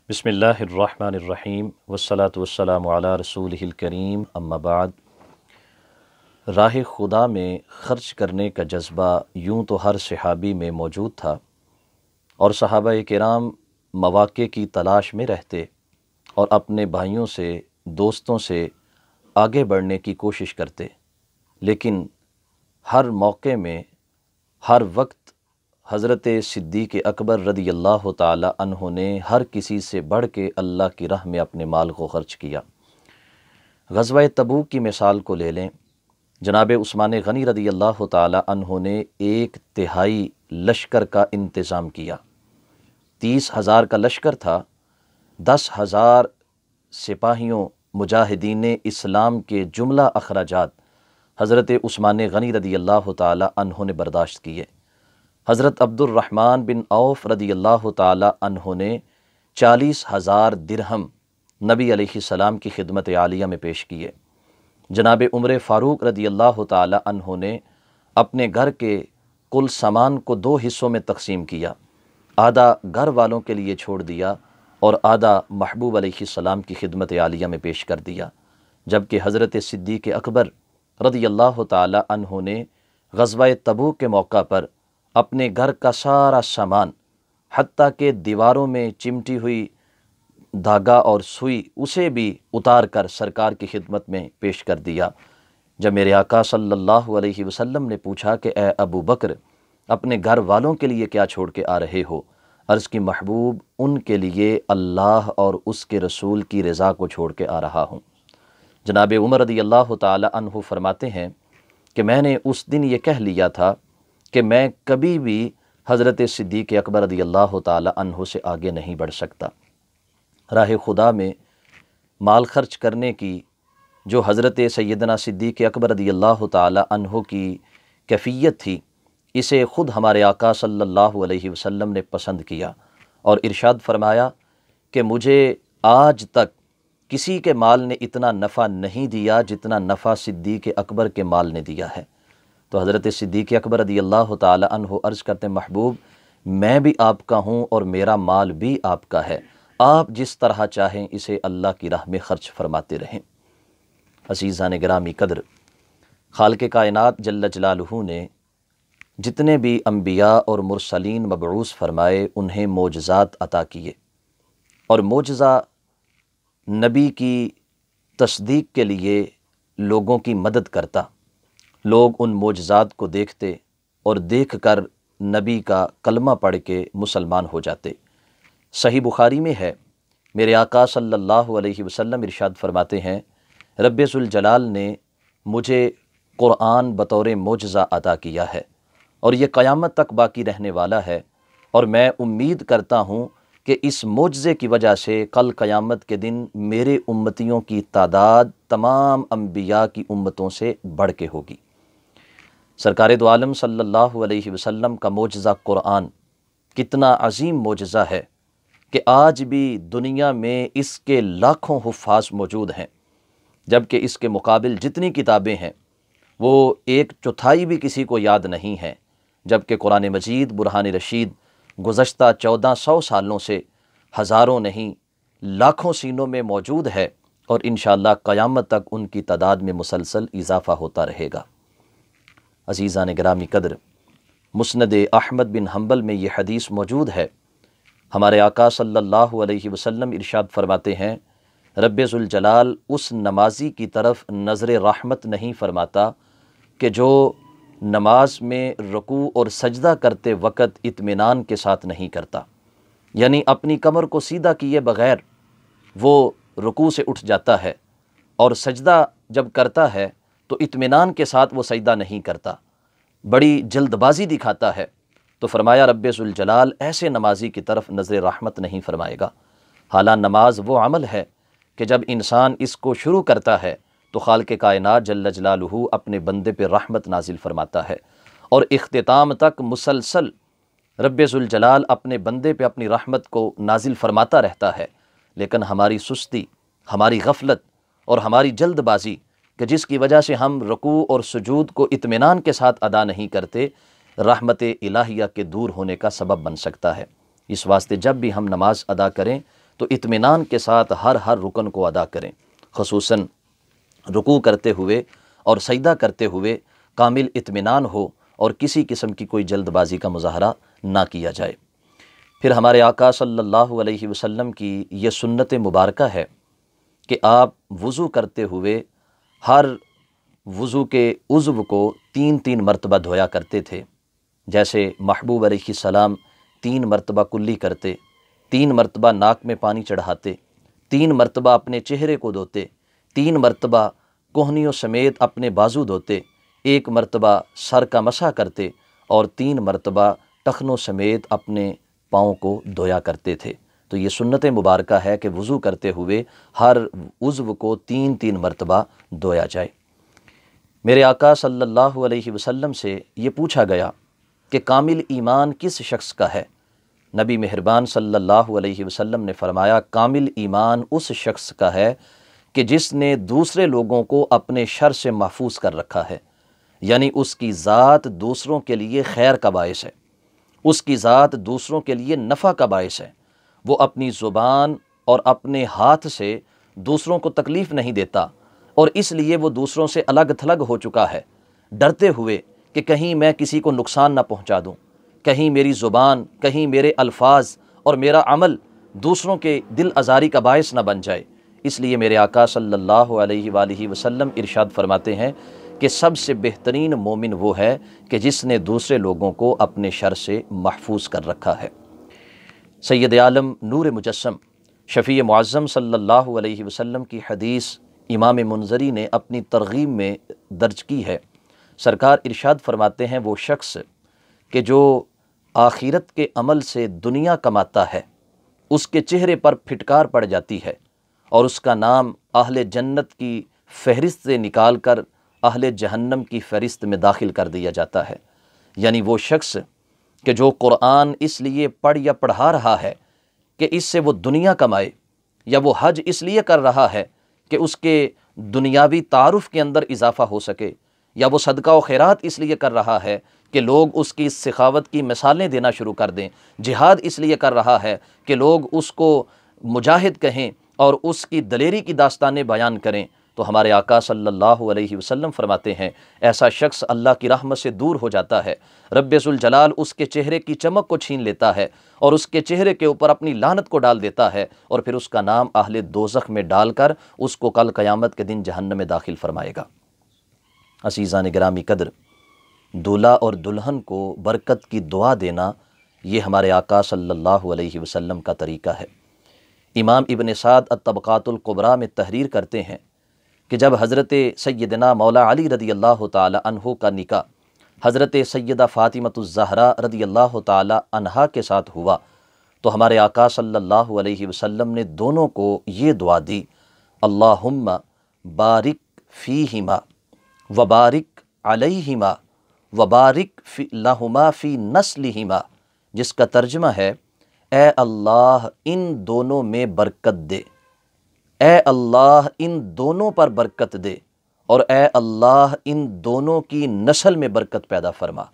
بسم اللہ الرحمن الرحیم والصلاة والسلام علی رسولہ الکریم اما بعد۔ راہ خدا میں خرچ کرنے کا جذبہ یوں تو ہر صحابی میں موجود تھا، اور صحابہ کرام مواقع کی تلاش میں رہتے اور اپنے بھائیوں سے، دوستوں سے آگے بڑھنے کی کوشش کرتے، لیکن ہر موقع میں، ہر وقت حضرت صدیق اکبر رضی اللہ تعالی عنہ نے ہر کسی سے بڑھ کے اللہ کی راہ میں اپنے مال کو خرچ کیا۔ غزوہ تبوک کی مثال کو لے لیں، جناب عثمان غنی رضی اللہ تعالی عنہ نے 1/3 لشکر کا انتظام کیا۔ 30,000 کا لشکر تھا، 10,000 سپاہیوں مجاہدین اسلام کے جملہ اخراجات حضرت عثمان غنی رضی اللہ تعالی عنہ نے برداشت کیے۔ حضرت عبد الرحمن بن عوف رضی اللہ تعالی عنہ نے 40,000 درہم نبی علیہ السلام کی خدمت عالیہ میں پیش کیے۔ جناب عمر فاروق رضی اللہ تعالی عنہ نے اپنے گھر کے کل سامان کو 2 حصوں میں تقسیم کیا، آدھا گھر والوں کے لیے چھوڑ دیا اور آدھا محبوب علیہ السلام کی خدمت عالیہ میں پیش کر دیا، جبکہ حضرت صدیق اکبر رضی اللہ تعالی عنہ نے غزوہ تبوک کے موقع پر اپنے گھر کا سارا سامان، حتیٰ کہ دیواروں میں چمٹی ہوئی دھاگا اور سوئی، اسے بھی اتار کر سرکار کی خدمت میں پیش کر دیا۔ جب میرے آقا صلی اللہ علیہ وسلم نے پوچھا کہ اے ابو بکر، اپنے گھر والوں کے لیے کیا چھوڑ کے آ رہے ہو؟ عرض کی محبوب، ان کے لیے اللہ اور اس کے رسول کی رضا کو چھوڑ کے آ رہا ہوں۔ جناب عمر رضی اللہ تعالی عنہ فرماتے ہیں کہ میں نے اس دن یہ کہہ لیا تھا کہ میں کبھی بھی حضرت صدیق اکبر رضی اللہ تعالی عنہ سے آگے نہیں بڑھ سکتا۔ راہ خدا میں مال خرچ کرنے کی جو حضرت سیدنا صدیق اکبر رضی اللہ تعالی عنہ کی کیفیت تھی، اسے خود ہمارے آقا صلی اللہ علیہ وسلم نے پسند کیا اور ارشاد فرمایا کہ مجھے آج تک کسی کے مال نے اتنا نفع نہیں دیا جتنا نفع صدیق اکبر کے مال نے دیا ہے۔ تو حضرت صدیق اکبر رضی اللہ تعالی عنہ عرض کرتے، محبوب، میں بھی آپ کا ہوں اور میرا مال بھی آپ کا ہے، آپ جس طرح چاہیں اسے اللہ کی راہ میں خرچ فرماتے رہیں۔ عزیزان گرامی قدر، خالق کائنات جل جلالہ نے جتنے بھی انبیاء اور مرسلین مبعوث فرمائے، انہیں معجزات عطا کیے، اور معجزہ نبی کی تصدیق کے لیے لوگوں کی مدد کرتا۔ لوگ ان معجزات کو دیکھتے اور دیکھ کر نبی کا کلمہ پڑھ کے مسلمان ہو جاتے۔ صحیح بخاری میں ہے، میرے آقا صلی اللہ علیہ وسلم ارشاد فرماتے ہیں، رب ذوالجلال نے مجھے قرآن بطور معجزہ عطا کیا ہے، اور یہ قیامت تک باقی رہنے والا ہے، اور میں امید کرتا ہوں کہ اس معجزے کی وجہ سے کل قیامت کے دن میرے امتیوں کی تعداد تمام انبیاء کی امتوں سے بڑھ کے ہوگی۔ سرکار دو عالم صلی اللہ علیہ وسلم کا معجزہ قرآن کتنا عظیم معجزہ ہے کہ آج بھی دنیا میں اس کے لاکھوں حفاظ موجود ہیں، جبکہ اس کے مقابل جتنی کتابیں ہیں وہ 1/4 بھی کسی کو یاد نہیں ہے، جبکہ قرآن مجید برہان رشید گزشتہ 1400 سالوں سے ہزاروں نہیں لاکھوں سینوں میں موجود ہے، اور انشاءاللہ قیامت تک ان کی تعداد میں مسلسل اضافہ ہوتا رہے گا۔ عزیزان گرامی قدر، مسند احمد بن حنبل میں یہ حدیث موجود ہے، ہمارے آقا صلی اللہ علیہ وسلم ارشاد فرماتے ہیں، رب ذوالجلال اس نمازی کی طرف نظر رحمت نہیں فرماتا کہ جو نماز میں رکوع اور سجدہ کرتے وقت اطمینان کے ساتھ نہیں کرتا، یعنی اپنی کمر کو سیدھا کیے بغیر وہ رکوع سے اٹھ جاتا ہے، اور سجدہ جب کرتا ہے تو اطمینان کے ساتھ وہ سجدہ نہیں کرتا، بڑی جلد بازی دکھاتا ہے، تو فرمایا رب ذوالجلال ایسے نمازی کی طرف نظر رحمت نہیں فرمائے گا۔ حالانکہ نماز وہ عمل ہے کہ جب انسان اس کو شروع کرتا ہے تو خالق کائنات جل جلالہ اپنے بندے پہ رحمت نازل فرماتا ہے، اور اختتام تک مسلسل رب ذوالجلال اپنے بندے پہ اپنی رحمت کو نازل فرماتا رہتا ہے۔ لیکن ہماری سستی، ہماری غفلت اور ہماری جلد بازی کہ جس کی وجہ سے ہم رکوع اور سجود کو اطمینان کے ساتھ ادا نہیں کرتے، رحمت الہیہ کے دور ہونے کا سبب بن سکتا ہے۔ اس واسطے جب بھی ہم نماز ادا کریں تو اطمینان کے ساتھ ہر رکن کو ادا کریں، خصوصاً رکوع کرتے ہوئے اور سجدہ کرتے ہوئے کامل اطمینان ہو اور کسی قسم کی کوئی جلد بازی کا مظاہرہ نہ کیا جائے۔ پھر ہمارے آقا صلی اللہ علیہ وسلم کی یہ سنت مبارکہ ہے کہ آپ وضو کرتے ہوئے ہر وضو کے عضو کو 3 مرتبہ دھویا کرتے تھے، جیسے محبوب علیہ السلام 3 مرتبہ کلی کرتے، 3 مرتبہ ناک میں پانی چڑھاتے، 3 مرتبہ اپنے چہرے کو دھوتے، 3 مرتبہ کوہنیوں سمیت اپنے بازو دھوتے، 1 مرتبہ سر کا مسح کرتے اور 3 مرتبہ ٹخنوں سمیت اپنے پاؤں کو دھویا کرتے تھے۔ تو یہ سنت مبارکہ ہے کہ وضو کرتے ہوئے ہر عضو کو 3 مرتبہ دھویا جائے۔ میرے آقا صلی اللہ علیہ وسلم سے یہ پوچھا گیا کہ کامل ایمان کس شخص کا ہے؟ نبی مہربان صلی اللہ علیہ وسلم نے فرمایا، کامل ایمان اس شخص کا ہے کہ جس نے دوسرے لوگوں کو اپنے شر سے محفوظ کر رکھا ہے، یعنی اس کی ذات دوسروں کے لیے خیر کا باعث ہے، اس کی ذات دوسروں کے لیے نفع کا باعث ہے، وہ اپنی زبان اور اپنے ہاتھ سے دوسروں کو تکلیف نہیں دیتا، اور اس لیے وہ دوسروں سے الگ تھلگ ہو چکا ہے، ڈرتے ہوئے کہ کہیں میں کسی کو نقصان نہ پہنچا دوں، کہیں میری زبان، کہیں میرے الفاظ اور میرا عمل دوسروں کے دل آزاری کا باعث نہ بن جائے۔ اس لیے میرے آقا صلی اللہ علیہ وآلہ وسلم ارشاد فرماتے ہیں کہ سب سے بہترین مومن وہ ہے کہ جس نے دوسرے لوگوں کو اپنے شر سے محفوظ کر رکھا ہے۔ سید عالم نور مجسم شفیع معظم صلی اللہ علیہ وسلم کی حدیث امام منذری نے اپنی ترغیب میں درج کی ہے۔ سرکار ارشاد فرماتے ہیں، وہ شخص کہ جو آخرت کے عمل سے دنیا کماتا ہے، اس کے چہرے پر پھٹکار پڑ جاتی ہے اور اس کا نام اہل جنت کی فہرست سے نکال کر اہل جہنم کی فہرست میں داخل کر دیا جاتا ہے۔ یعنی وہ شخص کہ جو قرآن اس لیے پڑھ یا پڑھا رہا ہے کہ اس سے وہ دنیا کمائے، یا وہ حج اس لیے کر رہا ہے کہ اس کے دنیاوی تعارف کے اندر اضافہ ہو سکے، یا وہ صدقہ و خیرات اس لیے کر رہا ہے کہ لوگ اس کی سخاوت کی مثالیں دینا شروع کر دیں، جہاد اس لیے کر رہا ہے کہ لوگ اس کو مجاہد کہیں اور اس کی دلیری کی داستانیں بیان کریں، تو ہمارے آقا صلی اللہ علیہ وسلم فرماتے ہیں ایسا شخص اللہ کی رحمت سے دور ہو جاتا ہے، رب ذوالجلال اس کے چہرے کی چمک کو چھین لیتا ہے اور اس کے چہرے کے اوپر اپنی لعنت کو ڈال دیتا ہے، اور پھر اس کا نام اہل دوزخ میں ڈال کر اس کو کل قیامت کے دن جہنم میں داخل فرمائے گا۔ عزیزان گرامی قدر، دولہا اور دلہن کو برکت کی دعا دینا یہ ہمارے آقا صلی اللہ علیہ وسلم کا طریقہ ہے۔ امام ابن سعد الطبقات الکبریٰ میں تحریر کرتے ہیں کہ جب حضرت سیدنا مولا علی رضی اللہ تعالی عنہ کا نکاح حضرت سیدہ فاطمۃ الزہرا رضی اللہ تعالی عنہا کے ساتھ ہوا تو ہمارے آقا صلی اللہ علیہ وسلم نے دونوں کو یہ دعا دی، اللہم بارک فیہما وبارک علیہما وبارک لہما فی نسلہما، جس کا ترجمہ ہے، اے اللہ ان دونوں میں برکت دے، اے اللہ ان دونوں پر برکت دے، اور اے اللہ ان دونوں کی نسل میں برکت پیدا فرما۔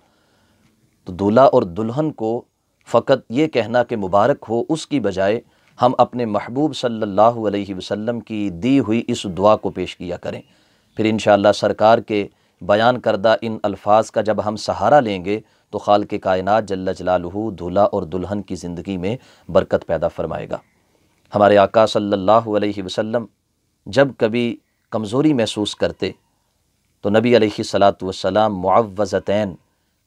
تو دولہا اور دلہن کو فقط یہ کہنا کہ مبارک ہو، اس کی بجائے ہم اپنے محبوب صلی اللہ علیہ وسلم کی دی ہوئی اس دعا کو پیش کیا کریں، پھر انشاءاللہ سرکار کے بیان کردہ ان الفاظ کا جب ہم سہارا لیں گے تو خالق کائنات جل جلالہ دولہا اور دلہن کی زندگی میں برکت پیدا فرمائے گا۔ ہمارے آقا صلی اللہ علیہ وسلم جب کبھی کمزوری محسوس کرتے تو نبی علیہ الصلاۃ والسلام معوذتین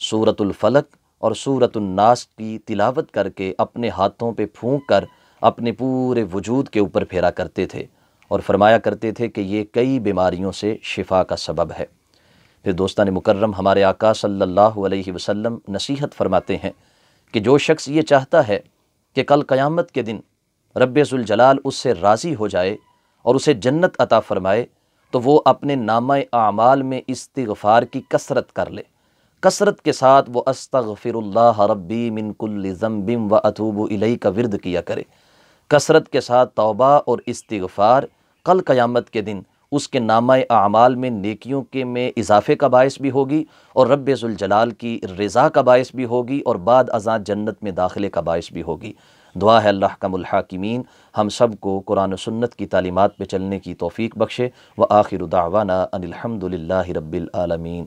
سورۃ الفلق اور سورۃ الناس کی تلاوت کر کے اپنے ہاتھوں پہ پھونک کر اپنے پورے وجود کے اوپر پھیرا کرتے تھے اور فرمایا کرتے تھے کہ یہ کئی بیماریوں سے شفا کا سبب ہے۔ پھر دوستان مکرم، ہمارے آقا صلی اللہ علیہ وسلم نصیحت فرماتے ہیں کہ جو شخص یہ چاہتا ہے کہ کل قیامت کے دن رب ذوالجلال اس سے راضی ہو جائے اور اسے جنت عطا فرمائے تو وہ اپنے نامہ اعمال میں استغفار کی کثرت کر لے، کثرت کے ساتھ وہ استغفر اللہ ربی من کل ذنب و اتوب الیہ کا ورد کیا کرے، کثرت کے ساتھ توبہ اور استغفار کل قیامت کے دن اس کے نامہ اعمال میں نیکیوں کے میں اضافے کا باعث بھی ہوگی اور رب ذوالجلال کی رضا کا باعث بھی ہوگی اور بعد ازاں جنت میں داخلے کا باعث بھی ہوگی۔ دعا ہے اللہ احکم الحاکمین ہم سب کو قرآن و سنت کی تعلیمات پہ چلنے کی توفیق بخشے۔ وآخر دعوانا ان الحمد للہ رب العالمین۔